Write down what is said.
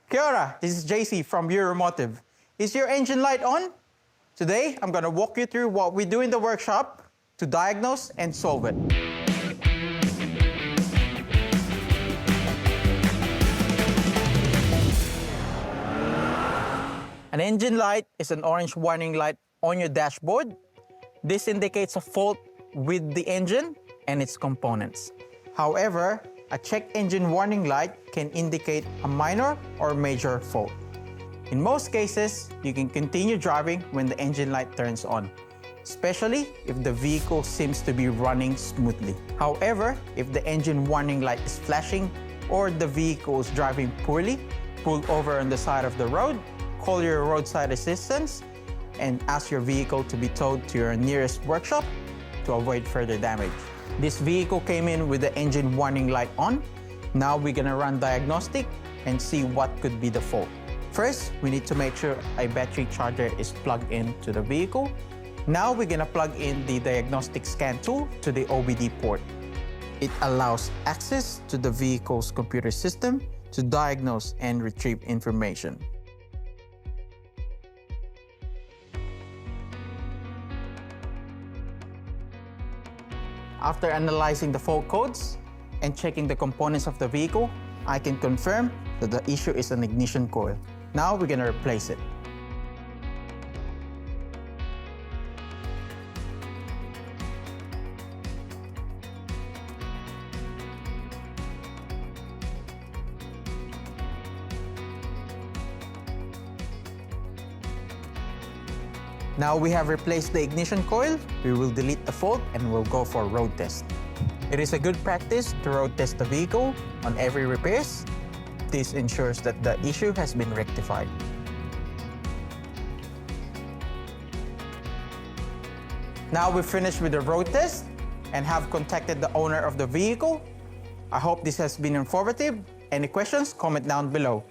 Kia ora, this is JC from Automotive. Is your engine light on? Today, I'm gonna walk you through what we do in the workshop to diagnose and solve it. An engine light is an orange warning light on your dashboard. This indicates a fault with the engine and its components. However, a check engine warning light can indicate a minor or major fault. In most cases, you can continue driving when the engine light turns on, especially if the vehicle seems to be running smoothly. However, if the engine warning light is flashing or the vehicle is driving poorly, pull over on the side of the road, call your roadside assistance, and ask your vehicle to be towed to your nearest workshop to avoid further damage. This vehicle came in with the engine warning light on. Now we're gonna run diagnostic and see what could be the fault. First, we need to make sure a battery charger is plugged into the vehicle. Now we're gonna plug in the diagnostic scan tool to the OBD port. It allows access to the vehicle's computer system to diagnose and retrieve information. After analyzing the fault codes and checking the components of the vehicle, I can confirm that the issue is an ignition coil. Now we're gonna replace it. Now we have replaced the ignition coil, we will delete the fault and we'll go for a road test. It is a good practice to road test the vehicle on every repairs. This ensures that the issue has been rectified. Now we've finished with the road test and have contacted the owner of the vehicle. I hope this has been informative. Any questions, comment down below.